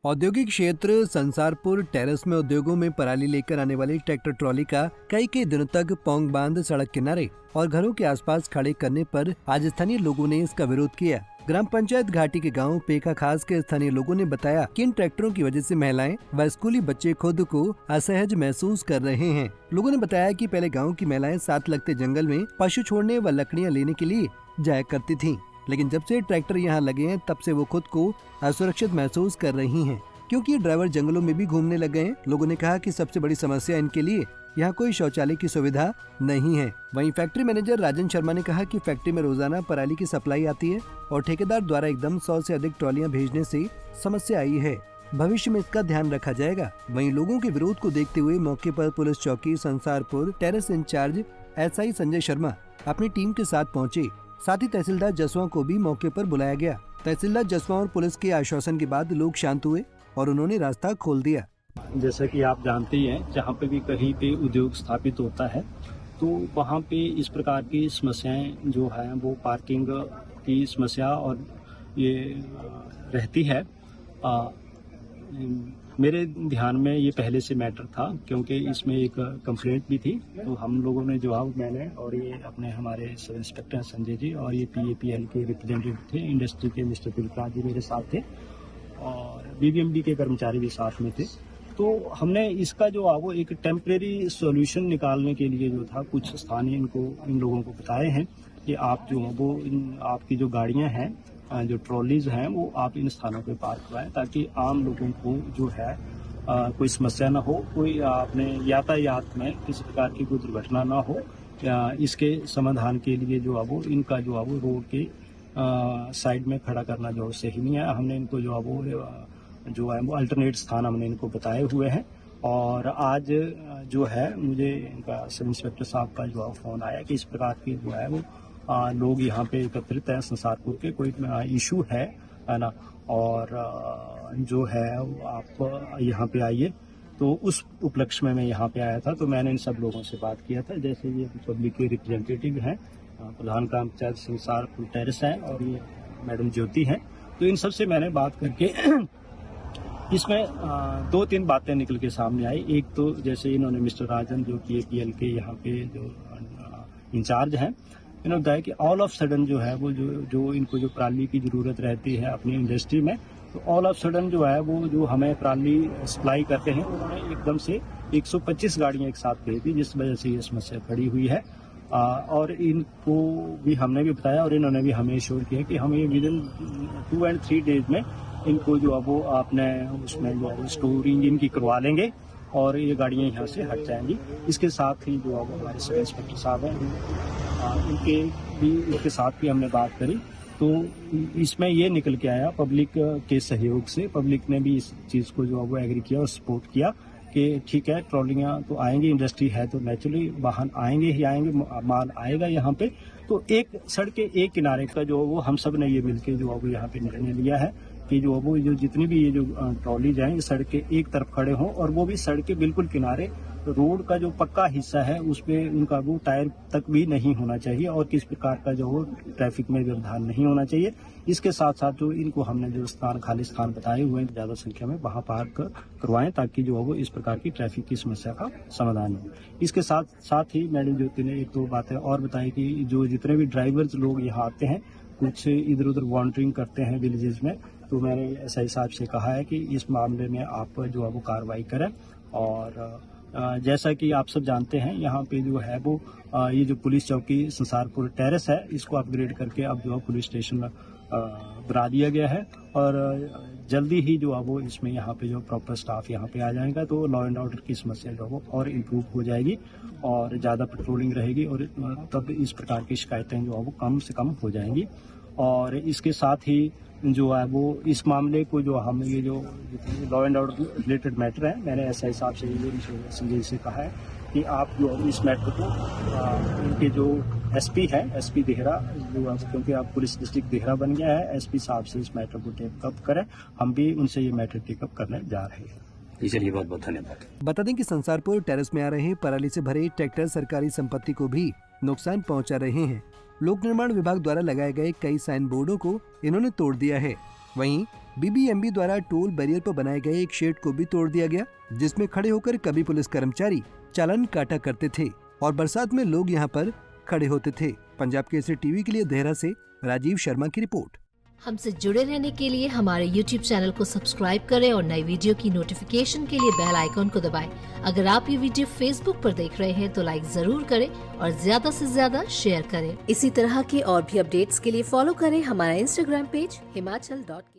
औद्योगिक क्षेत्र संसारपुर टेरेस में उद्योगों में पराली लेकर आने वाली ट्रैक्टर ट्रॉली का कई दिनों तक पोंग बांध सड़क किनारे और घरों के आसपास खड़े करने पर आज स्थानीय लोगों ने इसका विरोध किया। ग्राम पंचायत घाटी के गांव पेका खास के स्थानीय लोगों ने बताया कि इन ट्रैक्टरों की वजह से महिलाएं व स्कूली बच्चे खुद को असहज महसूस कर रहे हैं। लोगों ने बताया कि पहले गांव की महिलाएं साथ लगते जंगल में पशु छोड़ने व लकड़ियां लेने के लिए जाया करती थीं, लेकिन जब से ट्रैक्टर यहाँ लगे हैं तब से वो खुद को असुरक्षित महसूस कर रही हैं, क्योंकि ड्राइवर जंगलों में भी घूमने लग गए हैं। लोगों ने कहा कि सबसे बड़ी समस्या इनके लिए यहाँ कोई शौचालय की सुविधा नहीं है। वहीं फैक्ट्री मैनेजर राजन शर्मा ने कहा कि फैक्ट्री में रोजाना पराली की सप्लाई आती है और ठेकेदार द्वारा एकदम 100 से अधिक ट्रॉलियां भेजने से समस्या आई है। भविष्य में इसका ध्यान रखा जाएगा। वहीं लोगों के विरोध को देखते हुए मौके पर पुलिस चौकी Sansarpur terrace incharge SI Sanjay Sharma अपनी टीम के साथ पहुँचे। साथ ही तहसीलदार जसवा को भी मौके पर बुलाया गया। तहसीलदार जसवा और पुलिस के आश्वासन के बाद लोग शांत हुए और उन्होंने रास्ता खोल दिया। जैसा कि आप जानते ही हैं, जहाँ पे भी कहीं पे उद्योग स्थापित होता है तो वहाँ पे इस प्रकार की समस्याएं जो है वो पार्किंग की समस्या और ये रहती है। मेरे ध्यान में ये पहले से मैटर था, क्योंकि इसमें एक कंप्लेंट भी थी, तो हम लोगों ने जवाब मैंने और ये अपने हमारे सब इंस्पेक्टर संजय जी और ये PAPL के रिप्रेजेंटेटिव थे, इंडस्ट्री के मिस्टर तिलकराज जी मेरे साथ थे और BBMD के कर्मचारी भी साथ में थे। तो हमने इसका जो वो एक टेम्परेरी सॉल्यूशन निकालने के लिए जो था कुछ स्थानीय इन लोगों को बताए हैं कि आप जो वो आपकी जो गाड़ियां हैं, जो ट्रॉलीज हैं, वो आप इन स्थानों पे पार्क कराएं ताकि आम लोगों को जो है कोई समस्या ना हो, कोई अपने यातायात में किसी प्रकार की कोई दुर्घटना ना हो। इसके समाधान के लिए जो वो इनका जो वो रोड के साइड में खड़ा करना जो सही नहीं है। हमने इनको जो है वो अल्टरनेट स्थान हमने इनको बताए हुए हैं और आज जो है मुझे इनका सब इंस्पेक्टर साहब का जो फोन आया कि इस प्रकार की जो है वो लोग यहाँ पे एकत्रित हैं, संसारपुर के कोई इशू है ना, और जो है आप यहाँ पे आइए। तो उस उपलक्ष्य में मैं यहाँ पे आया था, तो मैंने इन सब लोगों से बात किया था। जैसे ये पब्लिक के रिप्रेजेंटेटिव हैं, प्रधान ग्राम पंचायत संसारपुर टेरेस है और ये मैडम ज्योति हैं, तो इन सब से मैंने बात करके इसमें 2-3 बातें निकल के सामने आई। एक तो जैसे इन्होंने मिस्टर राजन जो PAPL के यहाँ पे जो इंचार्ज हैं, इन्होंने बताया कि ऑल ऑफ सडन जो है वो जो इनको जो पराली की जरूरत रहती है अपनी इंडस्ट्री में, तो ऑल ऑफ सडन जो है वो जो हमें पराली सप्लाई करते हैं, उन्होंने एकदम से 125 गाड़ियां एक साथ भेज दी, जिस वजह से ये समस्या खड़ी हुई है। और इनको भी हमने भी बताया और इन्होंने भी हमें श्योर किया कि हम ये विदिन 2 and 3 डेज में इनको जो वो आपने उसमें जो स्टोरिंग इनकी करवा लेंगे और ये गाड़ियाँ यहाँ से हट जाएंगी। इसके साथ ही जो हमारे सब इंस्पेक्टर साहब हैं, इनके साथ भी हमने बात करी, तो इसमें ये निकल के आया पब्लिक के सहयोग से। पब्लिक ने भी इस चीज़ को जो वो एग्री किया और सपोर्ट किया कि ठीक है, ट्रॉलियाँ तो आएंगी, इंडस्ट्री है तो नेचुरली वाहन आएंगे ही आएंगे, माल आएगा यहाँ पे। तो एक सड़क के एक किनारे का जो वो हम सब ने ये मिलके जो वो यहाँ पे निर्णय लिया है कि जो जितनी भी ये जो ट्रॉलीज हैं, ये सड़क के एक तरफ खड़े हों और वो भी सड़क के बिल्कुल किनारे। रोड का जो पक्का हिस्सा है उसपे उनका वो टायर तक भी नहीं होना चाहिए और किसी प्रकार का जो वो ट्रैफिक में व्यवधान नहीं होना चाहिए। इसके साथ साथ जो इनको हमने जो खाली स्थान बताए हुए हैं ज्यादा संख्या में, वहां पार्क करवाएं ताकि जो वो इस प्रकार की ट्रैफिक की समस्या का समाधान हो। इसके साथ ही मैडम ज्योति ने 1-2 बातें और बताई कि जो जितने भी ड्राइवर्स लोग यहाँ आते हैं, कुछ इधर उधर वॉन्डरिंग करते हैं विलेजेस में, तो मैंने SI साहब से कहा है कि इस मामले में आप जो है वो कार्रवाई करें। और जैसा कि आप सब जानते हैं, यहाँ पे जो है वो ये जो पुलिस चौकी संसारपुर टेरेस है, इसको अपग्रेड करके अब जो है पुलिस स्टेशन बना दिया गया है और जल्दी ही जो है वो इसमें यहाँ पे जो प्रॉपर स्टाफ यहाँ पे आ जाएगा, तो लॉ एंड ऑर्डर की समस्या जो है वो और इम्प्रूव हो जाएगी और ज़्यादा पेट्रोलिंग रहेगी और तब इस प्रकार की शिकायतें जो है वो कम से कम हो जाएंगी। और इसके साथ ही जो है वो इस मामले को जो हम ये जो law and order related matter है, मैंने SI साहब से ये संजय से कहा है कि आप जो इस मैटर को इनके जो SP है, SP देहरा, जो क्योंकि आप पुलिस डिस्ट्रिक्ट देहरा बन गया है, SP साहब से इस मैटर को टेकअप करें। हम भी उनसे ये मैटर टेकअप करने जा रहे हैं। चलिए, बहुत बहुत धन्यवाद। बता दें कि संसारपुर टेरेस में आ रहे पराली से भरे ट्रैक्टर सरकारी संपत्ति को भी नुकसान पहुंचा रहे हैं। लोक निर्माण विभाग द्वारा लगाए गए कई साइन बोर्डों को इन्होंने तोड़ दिया है। वहीं BBMB द्वारा टोल बैरियर पर बनाए गए एक शेड को भी तोड़ दिया गया, जिसमें खड़े होकर कभी पुलिस कर्मचारी चालान काटा करते थे और बरसात में लोग यहां पर खड़े होते थे। पंजाब केसरी टीवी के लिए देहरा से राजीव शर्मा की रिपोर्ट। हमसे जुड़े रहने के लिए हमारे YouTube चैनल को सब्सक्राइब करें और नई वीडियो की नोटिफिकेशन के लिए बेल आइकॉन को दबाएं। अगर आप ये वीडियो Facebook पर देख रहे हैं तो लाइक जरूर करें और ज्यादा से ज्यादा शेयर करें। इसी तरह के और भी अपडेट्स के लिए फॉलो करें हमारा Instagram पेज himachal.ke।